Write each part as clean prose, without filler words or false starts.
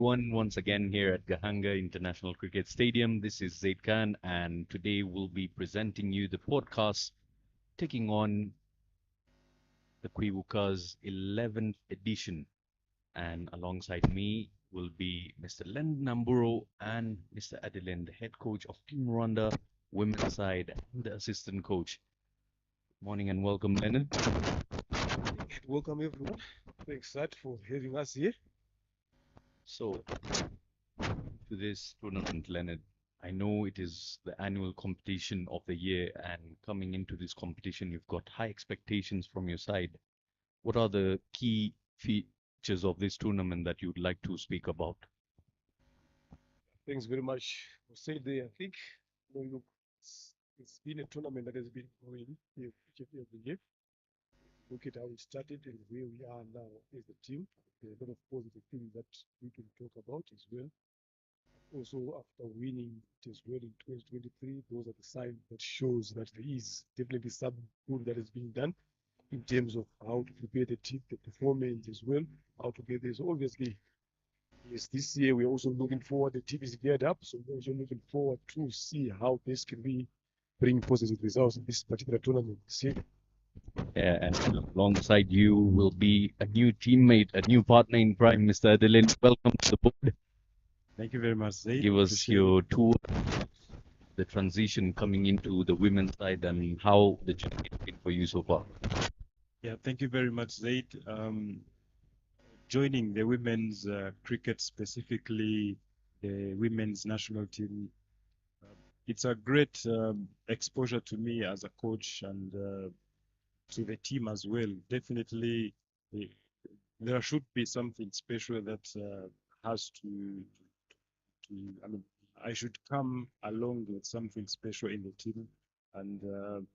Once again here at Gahanga International Cricket Stadium. This is Zaid Khan, and today we'll be presenting you the podcast taking on the KWIBUKA's 11th edition. And alongside me will be Mr. Len Namburo and Mr. Adeline, the head coach of Team Rwanda women's side and the assistant coach. Morning and welcome, Leonard. Welcome everyone. Thanks, Sad, for having us here. So, to this tournament, Leonard, I know it is the annual competition of the year, and coming into this competition, you've got high expectations from your side. What are the key features of this tournament that you'd like to speak about? Thanks very much for saying there. I think look, it's been a tournament that has been going every year. Look at how it started and where we are now as a team. There are a lot of positive things that we can talk about as well. Also, after winning it as well in 2023, those are the signs that shows that there is definitely some good that is being done in terms of how to prepare the team, the performance as well, how to get this. Obviously, yes, this year we're also looking forward. The team is geared up, so we're also looking forward to see how this can be bring positive results in this particular tournament this year. And alongside you will be a new teammate, a new partner in crime, Mr. Adeline. Welcome to the board. Thank you very much, Zaid. Give us your tour, the transition coming into the women's side, and how the journey has been for you so far. Yeah, thank you very much, Zaid. Joining the women's cricket, specifically the women's national team, it's a great exposure to me as a coach and to the team as well. Definitely, there should be something special that has to. I mean, I should come along with something special in the team, and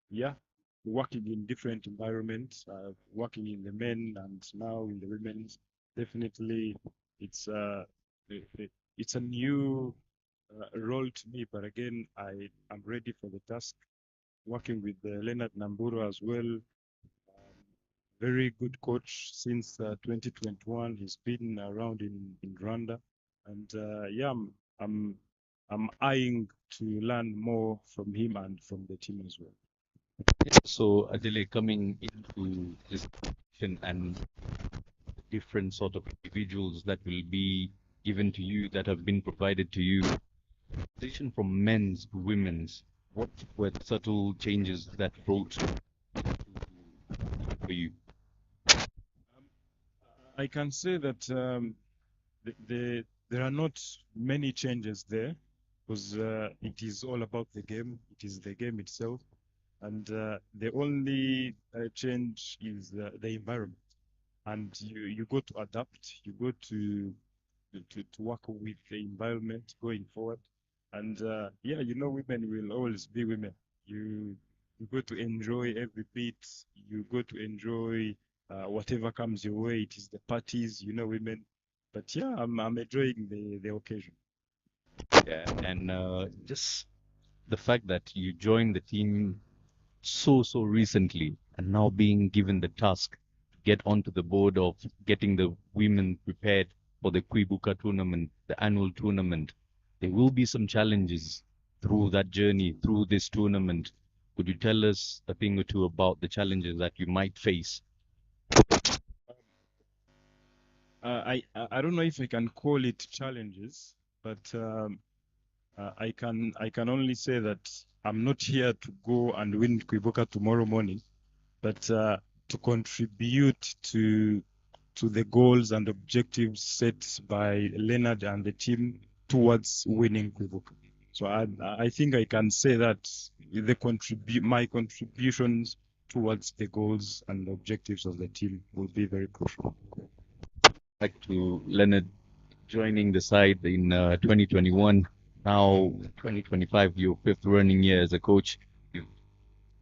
yeah, working in different environments, working in the men and now in the women's. Definitely, it's it's a new role to me, but again, I am ready for the task. Working with Leonard Namburo as well, very good coach since 2021. He's been around in Rwanda, and yeah, I'm eyeing to learn more from him and from the team as well. So, Adele, coming into this competition and different sort of individuals that will be given to you, that have been provided to you, transition from men's to women's, what were the subtle changes that brought for you? I can say that there are not many changes there because it is all about the game. It is the game itself. And the only change is the environment. And you go to adapt, you go to work with the environment going forward. And yeah, women will always be women. You go to enjoy every bit. You go to enjoy whatever comes your way. It is the parties, women. But yeah, I'm enjoying the occasion. Yeah, and just the fact that you joined the team so recently and now being given the task to get onto the board of getting the women prepared for the KWIBUKA tournament, the annual tournament. There will be some challenges through that journey, through this tournament. Could you tell us a thing or two about the challenges that you might face? I don't know if I can call it challenges, but I can only say that I'm not here to go and win KWIBUKA tomorrow morning, but to contribute to the goals and objectives set by Leonard and the team towards winning KWIBUKA. So I think I can say that my contributions towards the goals and objectives of the team will be very crucial. Back to Leonard joining the side in 2021. Now 2025, your fifth running year as a coach. You've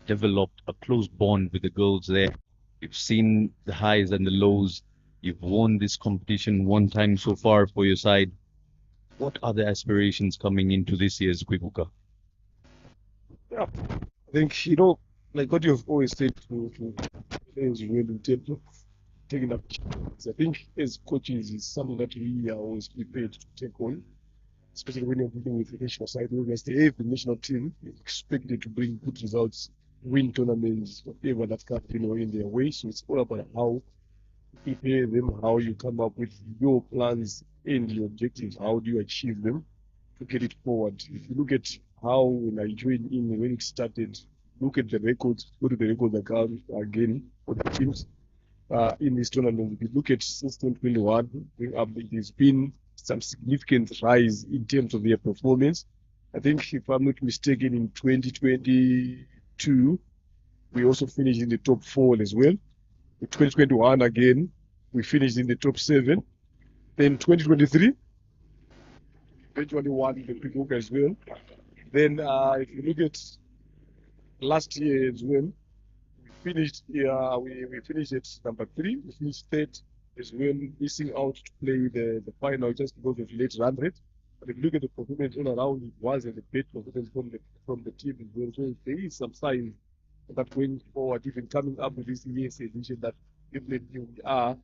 developed a close bond with the girls there. You've seen the highs and the lows. You've won this competition one time so far for your side. What are the aspirations coming into this year's KWIBUKA? Yeah, I think like what you've always said to players well in terms of taking up challenges. I think as coaches, it's something that we are always prepared to take on, especially when you're dealing with the national side. Obviously, every national team is expected to bring good results, win tournaments, whatever that comes, in their way. So it's all about how you prepare them, how you come up with your plans and your objectives, how do you achieve them to get it forward. If you look at how Nigeria when it started, look at the records, go to the records account again for the teams in this tournament. If you look at since 2021, it has been some significant rise in terms of their performance. I think, if I'm not mistaken, in 2022, we also finished in the top 4 as well. In 2021, again, we finished in the top 7. Then 2023, eventually won the KWIBUKA as well. Then, if you look at last year as well, we finished at number 3. We finished third as well, missing out to play the final just because of late run rate. But if you look at the performance all around, it wasn't a bad performance from the team as well. So there is some sign that going forward, even coming up with this year's edition, that definitely we are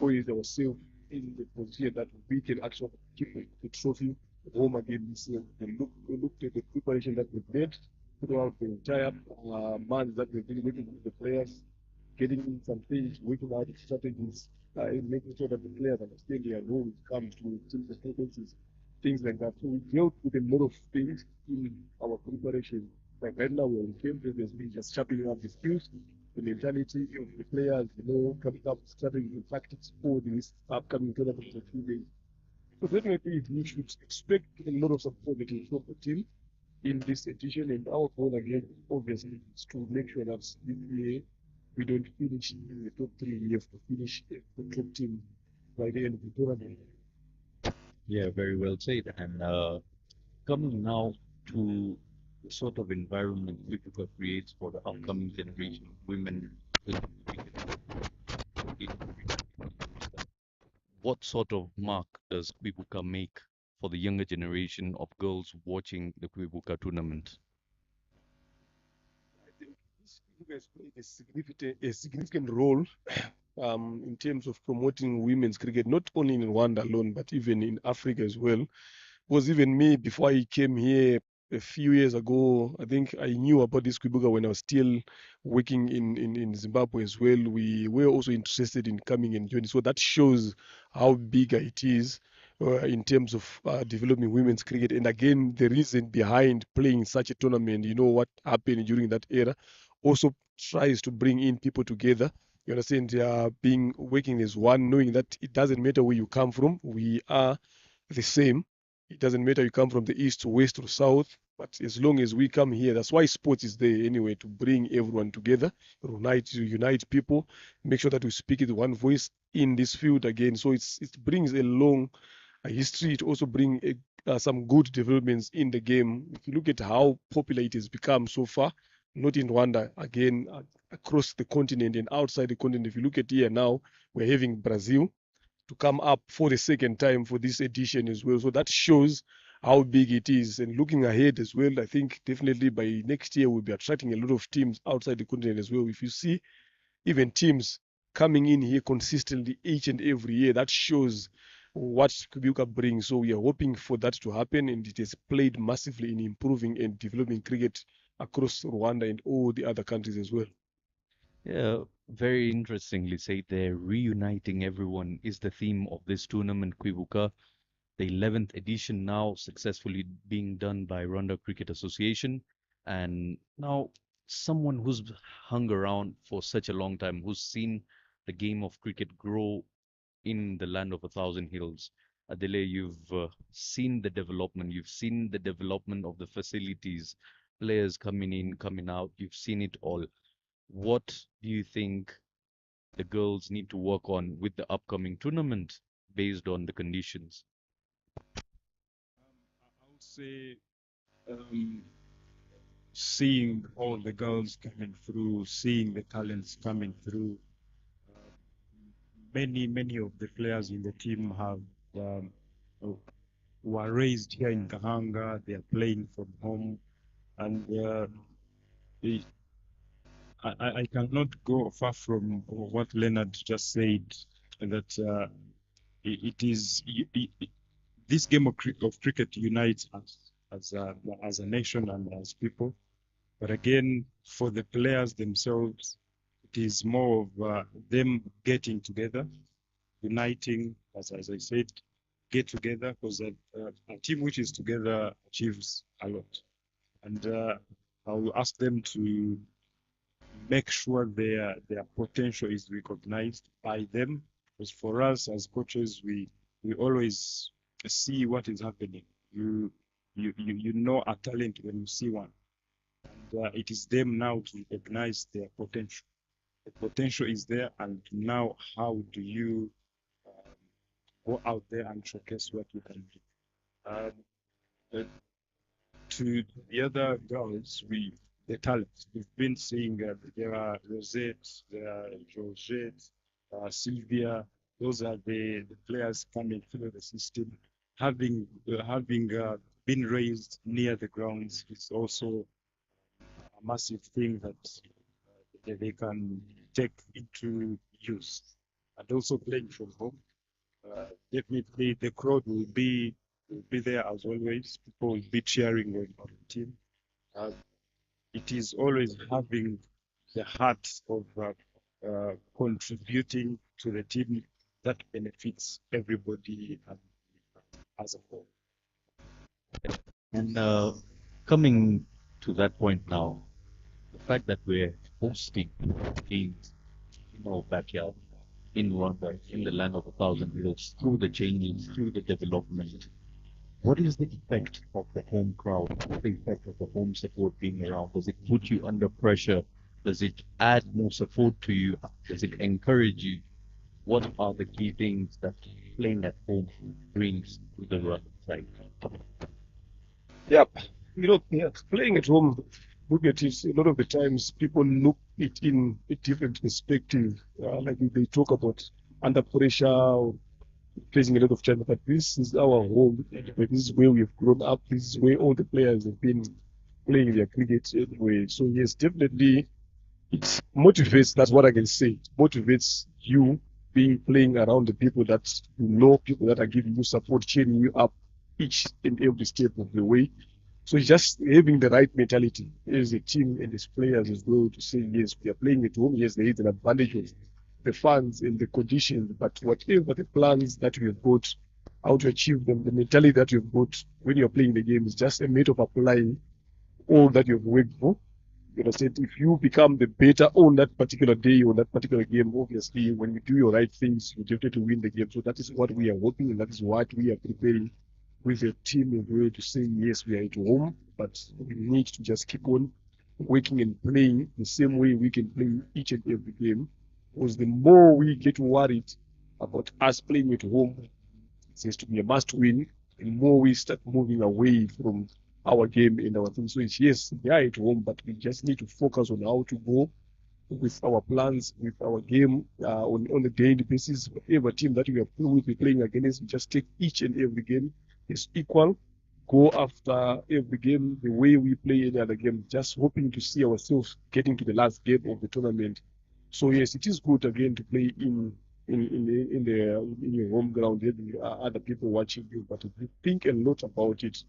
poised ourselves in the position that we can actually keep the trophy home again this year. And look at the preparation that we've made throughout the entire month that we've been working with the players, getting in some things, working out strategies, and making sure that the players understand their role when it comes to team performances, things like that. So we dealt with a lot of things in our preparation. Like right now, we're in camp, there's been just sharpening up the skills, the mentality of the players, coming up with strategies and tactics for this upcoming tournament in 2 days. So definitely, you should expect a lot of support from the team in this edition. And our goal again, obviously, is to make sure that this year we don't finish in the top 3. We have to finish the top team by the end of the tournament. Yeah, very well said. And coming now to the sort of environment KWIBUKA creates for the upcoming generation of women in cricket. What sort of mark does KWIBUKA make for the younger generation of girls watching the KWIBUKA tournament? I think this has played a significant role in terms of promoting women's cricket, not only in Rwanda alone, but even in Africa as well. Because even me, before I came here a few years ago, I think I knew about this KWIBUKA when I was still working in Zimbabwe as well. We were also interested in coming and joining. So that shows how big it is in terms of developing women's cricket. And again, the reason behind playing such a tournament, what happened during that era, also tries to bring in people together. You understand, being working as one, knowing that it doesn't matter where you come from, we are the same. It doesn't matter you come from the east to west or south, but as long as we come here, that's why sports is there anyway, to bring everyone together, unite people, make sure that we speak with one voice in this field again. So it brings a long history. It also brings some good developments in the game. If you look at how popular it has become so far, not in Rwanda, again, across the continent and outside the continent. If you look at here now, we're having Brazil to come up for the second time for this edition as well. So that shows how big it is. And looking ahead as well, I think definitely by next year we'll be attracting a lot of teams outside the continent as well. If you see even teams coming in here consistently each and every year, that shows what KWIBUKA brings. So we are hoping for that to happen, and it has played massively in improving and developing cricket across Rwanda and all the other countries as well. Yeah, very interestingly said there, reuniting everyone is the theme of this tournament, KWIBUKA, the 11th edition now successfully being done by Rwanda Cricket Association. And now someone who's hung around for such a long time, who's seen the game of cricket grow in the land of a thousand hills. Adele, you've seen the development, you've seen the development of the facilities, players coming in, coming out, you've seen it all. What do you think the girls need to work on with the upcoming tournament based on the conditions? I would say um, seeing all the girls coming through, seeing the talents coming through. Uh, many of the players in the team have um, were raised here in Gahanga. They are playing from home, and I cannot go far from what Leonard just said, that it is this game of cricket unites us as a nation and as people. But again, for the players themselves, it is more of them getting together, uniting, as I said, get together, because a team which is together achieves a lot. And I will ask them to make sure their potential is recognized by them. Because for us as coaches, we always see what is happening. You know a talent when you see one. And it is them now to recognize their potential. The potential is there, and now how do you go out there and showcase what you can do? Uh, to the other girls, the talents. We've been seeing there are Rosette, there are Georgette, Sylvia. Those are the players coming through the system. Having been raised near the grounds is also a massive thing that they can take into use. And also playing from home. Definitely the crowd will be there as always. People will be cheering on the team. Uh, it is always having the heart of contributing to the team that benefits everybody as a whole. And coming to that point now, the fact that we're hosting games in our backyard, in Rwanda, in the land of a thousand hills, through the changes, through the development, what is the effect of the home crowd? What's the effect of the home support being around? Does it put you under pressure? Does it add more support to you? Does it encourage you? What are the key things that playing at home brings to the run side? Yep. Yeah, playing at home, look at it, a lot of the times people look it in a different perspective. Like they talk about under pressure, or facing a lot of challenges, but this is our home. Anyway. This is where we've grown up. This is where all the players have been playing their cricket anyway. So yes, definitely it motivates. That's what I can say. It motivates you being playing around the people that you know, people that are giving you support, cheering you up each and every step of the way. So it's just having the right mentality as a team and as players as well to say, yes, we are playing at home. Yes, there is an advantage of the funds and the conditions, but whatever the plans that we have got, how to achieve them, the mentality that you've got when you're playing the game is just a matter of applying all that you've worked for. You understand? If you become the better on that particular day or that particular game, obviously, when you do your right things, you definitely win the game. So that is what we are working, and that is what we are preparing with the team as well to say, yes, we are at home, but we need to just keep on working and playing the same way we can play each and every game. Because the more we get worried about us playing at home, it seems to be a must win, the more we start moving away from our game and our thing. So it's yes, they are at home, but we just need to focus on how to go with our plans, with our game on a daily basis. Whatever team that we be playing against, we just take each and every game is equal. Go after every game the way we play any other game, just hoping to see ourselves getting to the last game of the tournament. So yes, it is good again to play in your home ground, having other people watching you. But if you think a lot about it,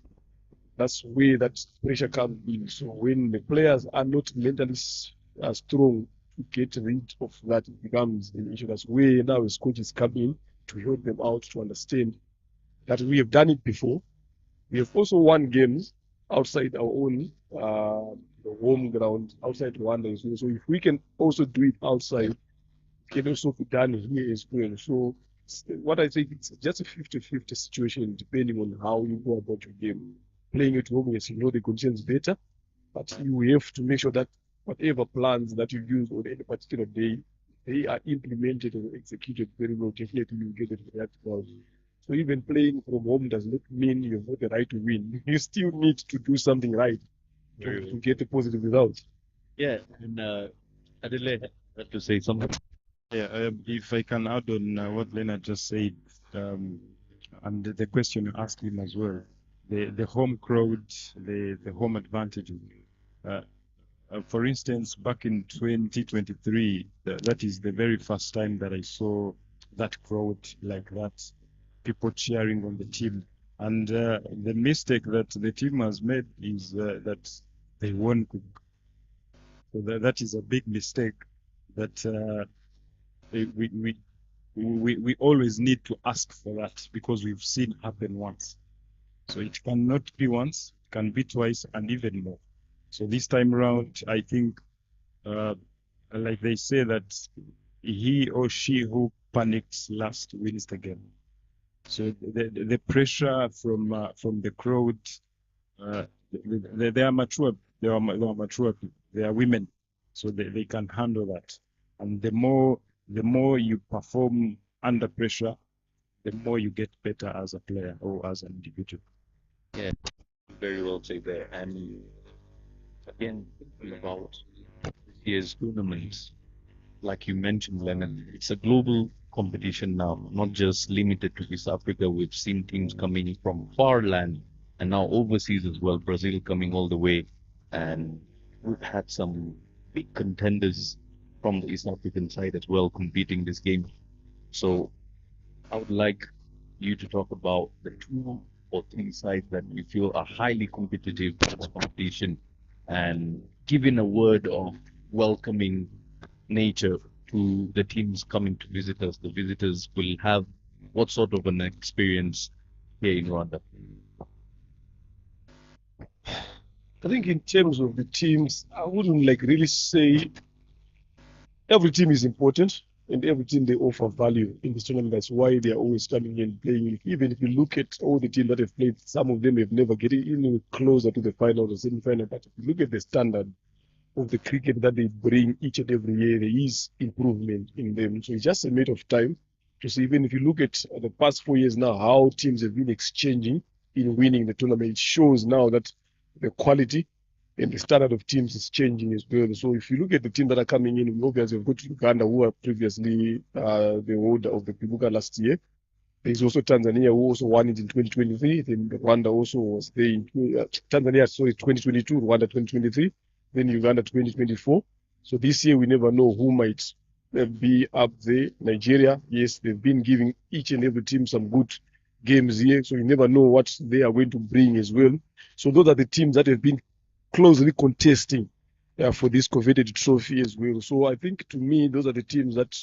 that's where that pressure comes in. So when the players are not mentally strong to get rid of that, it becomes an issue. That's where now as coaches come in to help them out to understand that we have done it before. We have also won games outside our own home ground, outside Rwanda as well. So if we can also do it outside, it can also be done here as well. So what I think, it's just a 50-50 situation depending on how you go about your game. Playing at home, yes, you know the conditions better, but you have to make sure that whatever plans that you use on any particular day, they are implemented and executed very well. Definitely you get the right result. So even playing from home does not mean you've got the right to win. You still need to do something right to get a positive result. Yeah, and Adele had to say something. Yeah, if I can add on what Leonard just said, and the question you asked him as well, the home crowd, the home advantage. Uh, For instance, back in 2023, that is the very first time that I saw that crowd like that, people cheering on the team. And the mistake that the team has made is that they won. So that is a big mistake that we always need to ask for that, because we've seen happen once. So it cannot be once, it can be twice, and even more. So this time around, I think, like they say, that he or she who panics last wins the game. So the pressure from the crowd, they are mature. They are mature. They are women, so they can handle that. And the more you perform under pressure, the more you get better as a player or as an individual. Yeah, very well said there. And again, thinking about this year's tournament, like you mentioned, Leonard, it's a global competition now, not just limited to East Africa. We've seen teams coming from far land and now overseas as well. Brazil coming all the way, and we've had some big contenders from the East African side as well competing this game. So I would like you to talk about the two or three sides that you feel are highly competitive in this competition, and giving a word of welcoming nature to the teams coming to visit us. The visitors will have what sort of an experience here in Rwanda? I think in terms of the teams, I wouldn't like really say every team is important and every team they offer value in this tournament. That's why they are always coming in playing. Even if you look at all the teams that have played, some of them have never getting even closer to the final or semi-final. But if you look at the standard of the cricket that they bring each and every year, there is improvement in them. So it's just a matter of time to see. Even if you look at the past 4 years now, how teams have been exchanging in winning the tournament, it shows now that the quality and the standard of teams is changing as well. So if you look at the teams that are coming in, we obviously have got Uganda, who were previously the holder of the KWIBUKA last year. There's also Tanzania, who also won it in 2023. Then Rwanda also was there in Tanzania, sorry, 2022, Rwanda 2023, then Uganda 2024. So this year we never know who might be up there. Nigeria, yes, they've been giving each and every team some good games here. So you never know what they are going to bring as well. So those are the teams that have been closely contesting for this coveted trophy as well. So I think to me, those are the teams that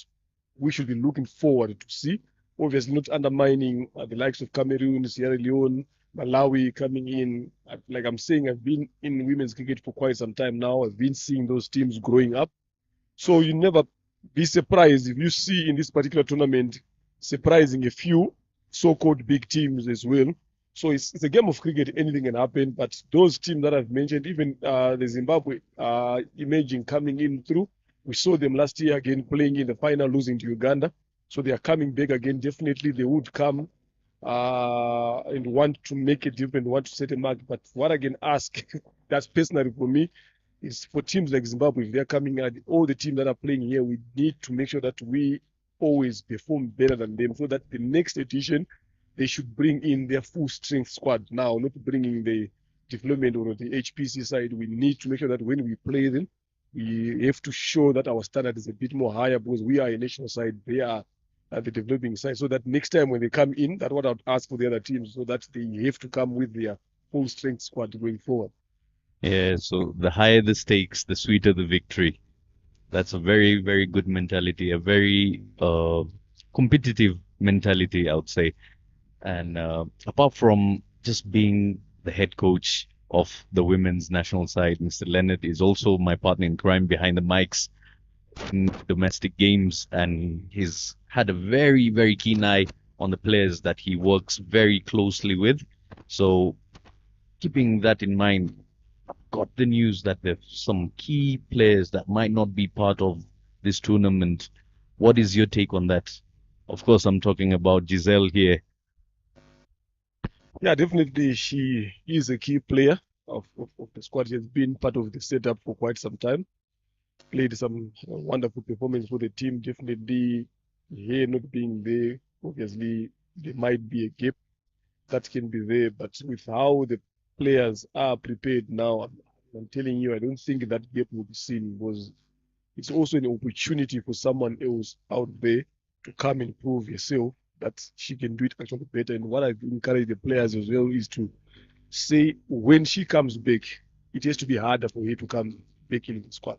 we should be looking forward to see. Obviously, not undermining the likes of Cameroon, Sierra Leone, Malawi coming in. Like I'm saying, I've been in women's cricket for quite some time now. I've been seeing those teams growing up. So you never be surprised if you see in this particular tournament surprising a few so-called big teams as well. So it's a game of cricket, anything can happen. But those teams that I've mentioned, even the Zimbabwe emerging coming in through, we saw them last year again playing in the final, losing to Uganda. So they are coming back again. Definitely they would come and want to make a difference, want to set a mark. But what I can ask, that's personally for me, is for teams like Zimbabwe, if they're coming out, all the teams that are playing here, we need to make sure that we always perform better than them, so that the next edition, they should bring in their full strength squad now, not bringing the development or the HPC side. We need to make sure that when we play them, we have to show that our standard is a bit more higher, because we are a national side, they are the developing side. So that next time when they come in, that's what I'd ask for the other teams, so that they have to come with their full strength squad going forward. Yeah, so the higher the stakes, the sweeter the victory. That's a very, very good mentality, a very competitive mentality, I would say. And apart from just being the head coach of the women's national side, Mr. Leonard is also my partner in crime behind the mics in domestic games, and he's had a very, very keen eye on the players that he works very closely with. So, keeping that in mind, got the news that there's some key players that might not be part of this tournament. What is your take on that? Of course, I'm talking about Giselle here. Yeah, definitely she is a key player of the squad. She has been part of the setup for quite some time. Played some wonderful performance for the team. Definitely, here not being there, obviously there might be a gap that can be there. But with how the players are prepared now, I'm telling you, I don't think that gap will be seen, because it's also an opportunity for someone else out there to come and prove herself that she can do it actually better. And what I've encouraged the players as well is to say when she comes back, it has to be harder for her to come back in the squad.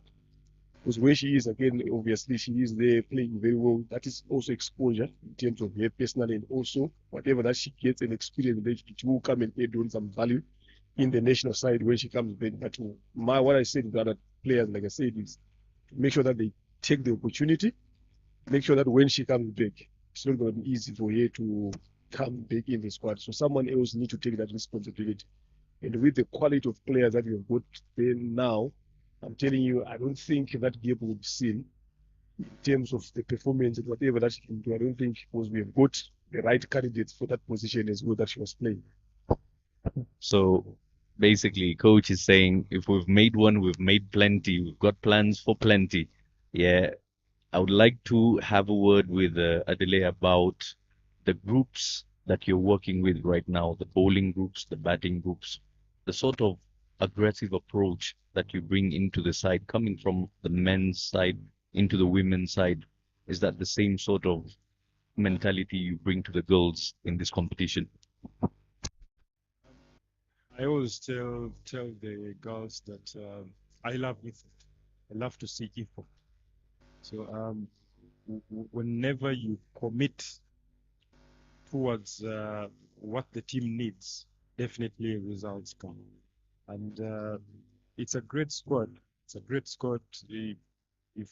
Because where she is, again, obviously she is there playing very well. That is also exposure in terms of her personally, and also whatever that she gets and experience, it will come and add on some value in the national side when she comes back. But what I said to other players, like I said, is to make sure that they take the opportunity, make sure that when she comes back, it's not going to be easy for her to come back in the squad. So someone else needs to take that responsibility. And with the quality of players that we've got there now, I'm telling you, I don't think that gap will be seen in terms of the performance and whatever that she can do. I don't think, because we've got the right candidates for that position as well that she was playing. So basically, coach is saying if we've made one, we've made plenty. We've got plans for plenty. Yeah, I would like to have a word with Adele about the groups that you're working with right now, the bowling groups, the batting groups, the sort of aggressive approach that you bring into the side, coming from the men's side into the women's side. Is that the same sort of mentality you bring to the girls in this competition? I always tell the girls that I love effort. I love to see effort. So whenever you commit towards what the team needs, definitely results come. And it's a great squad. It's a great squad. If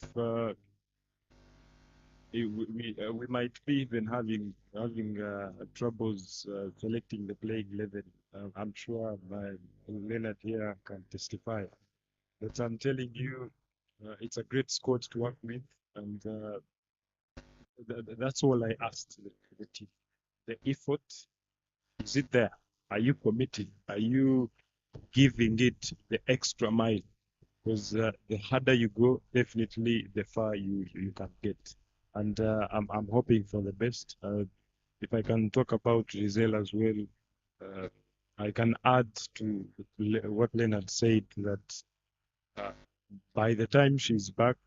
we might be even having troubles selecting the playing 11. I'm sure my Leonard here can testify. But I'm telling you, it's a great squad to work with, and that's all I asked the team. The effort, is it there? Are you committing? Are you giving it the extra mile? Because the harder you go, definitely the far you can get. And I'm hoping for the best. If I can talk about Giselle as well, uh, I can add to what Leonard said, that uh, by the time she's back,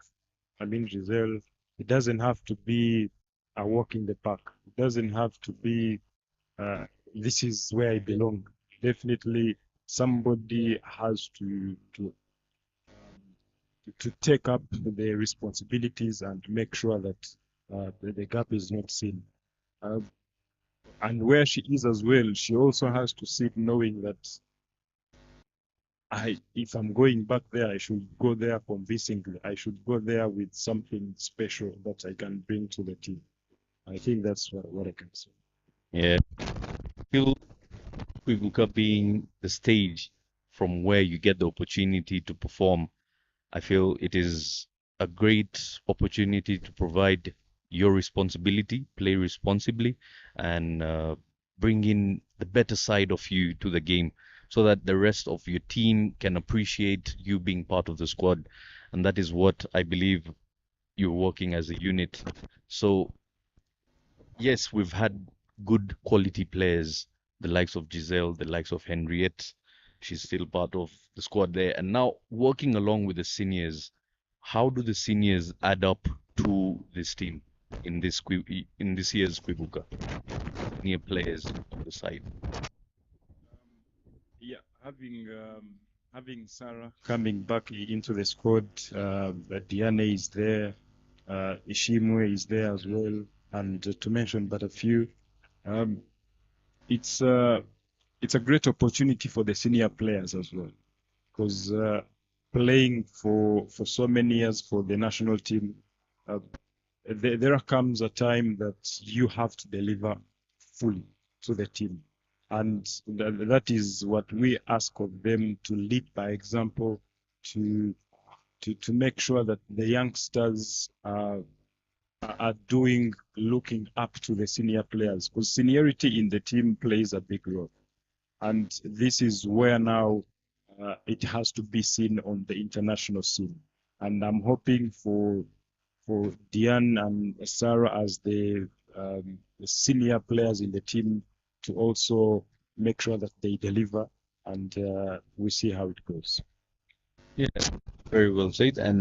I mean, Giselle, it doesn't have to be a walk in the park. It doesn't have to be, uh, this is where I belong. Definitely, somebody has to take up the responsibilities and make sure that the gap is not seen. Uh, and where she is as well, she also has to sit knowing that if I'm going back there, I should go there convincingly. I should go there with something special that I can bring to the team. I think that's what I can say. Yeah, I feel KWIBUKA being the stage from where you get the opportunity to perform. I feel it is a great opportunity to provide your responsibility, play responsibly, and bring in the better side of you to the game so that the rest of your team can appreciate you being part of the squad. And that is what I believe you're working as a unit. So, yes, we've had good quality players, the likes of Giselle, the likes of Henriette. She's still part of the squad there. And now working along with the seniors, how do the seniors add up to this team in in this year's KWIBUKA? Senior players on the side. Yeah, having Sarah coming back into the squad, Diane is there, Ishimwe is there as well, and to mention but a few, um, it's it's a great opportunity for the senior players as well, because playing for so many years for the national team, uh, there comes a time that you have to deliver fully to the team. And that is what we ask of them, to lead by example, to to make sure that the youngsters are looking up to the senior players, because seniority in the team plays a big role. And this is where now it has to be seen on the international scene. And I'm hoping for Diane and Sarah as the senior players in the team to also make sure that they deliver, and we see how it goes. Yeah, very well said. And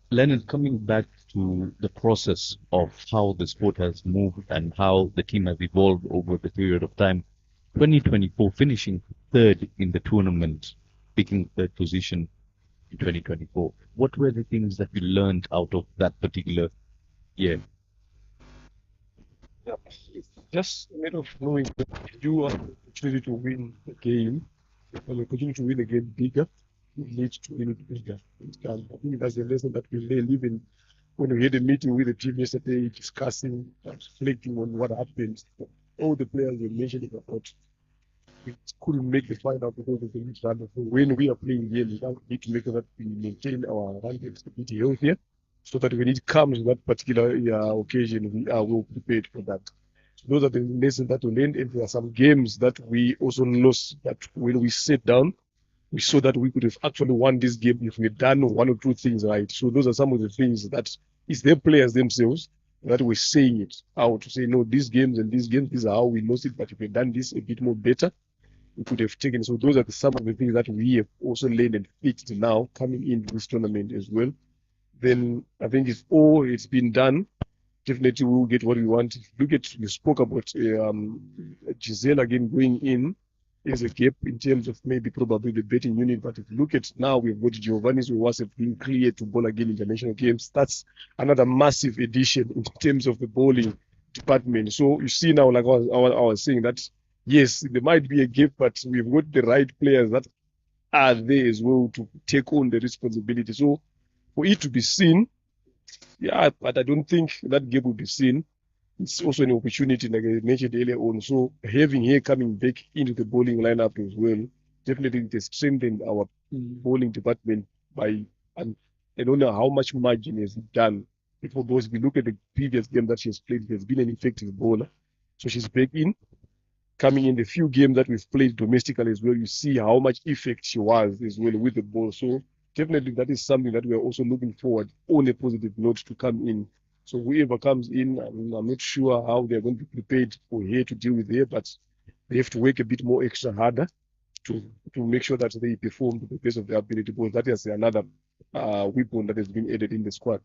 Leonard, coming back to the process of how the sport has moved and how the team has evolved over the period of time, 2024 finishing third in the tournament, picking third position in 2024. What were the things that you learned out of that particular year? Yeah, it's just a matter of knowing that you have the opportunity to win the game. When you continue to win the game bigger, you need to win it bigger. I think that's the lesson that we learned even when we had a meeting with the team yesterday, discussing, reflecting on what happened. All the players were mentioning about we couldn't make the final because of the lead run. So when we are playing here, we now need to make sure that we maintain our run stability healthier so that when it comes to that particular occasion, we are well prepared for that. So those are the lessons that we learned. And there are some games that we also lost that when we sat down, we saw that we could have actually won this game if we had done one or two things right. So those are some of the things that it's their players themselves that were saying it out to say, no, these games and these games, these are how we lost it. But if we had done this a bit more better, we could have taken. So those are some of the things that we have also learned and fixed now coming into this tournament as well. Then I think it's been done. Definitely we'll get what we want. Look at you spoke about Giselle again going in is a gap in terms of maybe probably the betting unit. But if you look at now, we've got Giovanni's who was being cleared to bowl again international games. That's another massive addition in terms of the bowling department. So you see now, like I was saying, that yes, there might be a gap, but we've got the right players that are there as well to take on the responsibility. So for it to be seen, yeah, but I don't think that gap will be seen. It's also an opportunity, like I mentioned earlier on. So having her coming back into the bowling lineup as well, definitely it has strengthened our bowling department by, and I don't know how much margin has it done. For those, if you look at the previous game that she has played, she has been an effective bowler. So she's back in, coming in the few games that we've played domestically as well, you see how much effect she was as well with the ball. So definitely that is something that we're also looking forward on a positive note to come in. So whoever comes in, I'm not sure how they're going to be prepared for her to deal with her, but they have to work a bit more extra harder to to make sure that they perform to the best of their ability. Because that is another weapon that has been added in the squad.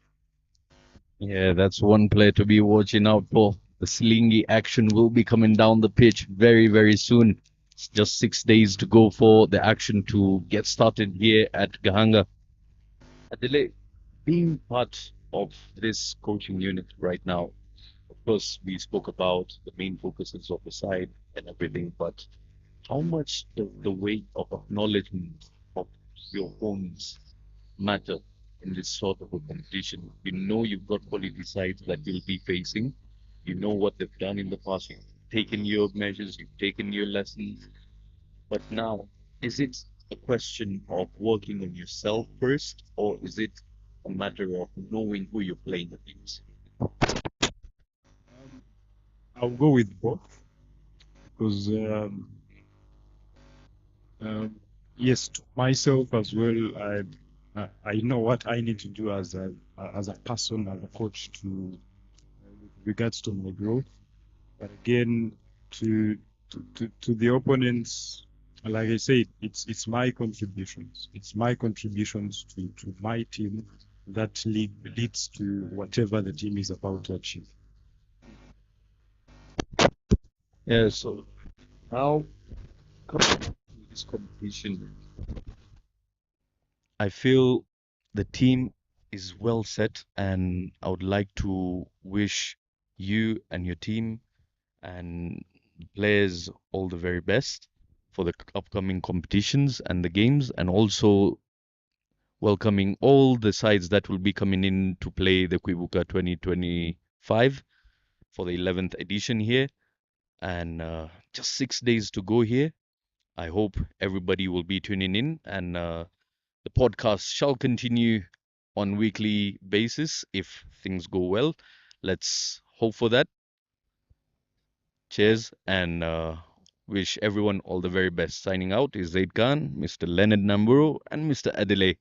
Yeah, that's one player to be watching out for. The slingy action will be coming down the pitch very, very soon. It's just 6 days to go for the action to get started here at Gahanga. Adele, being part of this coaching unit right now, of course, we spoke about the main focuses of the side and everything, but how much does the weight of acknowledgement of your opponents matter in this sort of a competition? You know you've got quality sides that you'll be facing. You know what they've done in the past. You've taken your measures, you've taken your lessons. But now, is it a question of working on yourself first, or is it a matter of knowing who you're playing against? I'll go with both because yes, to myself as well. I know what I need to do as a person, as a coach, to with regards to my growth. But again, to to the opponents, like I said, it's my contributions. It's my contributions to my team that leads to whatever the team is about to achieve. Yeah, so now coming to this competition, I feel the team is well set, and I would like to wish you and your team and players all the very best for the upcoming competitions and the games, and also welcoming all the sides that will be coming in to play the KWIBUKA 2025 for the 11th edition here. And just 6 days to go here. I hope everybody will be tuning in, and the podcast shall continue on weekly basis if things go well. Let's hope for that. Cheers, and wish everyone all the very best. Signing out is Zaid Khan, Mr. Leonard Namburo, and Mr. Adele.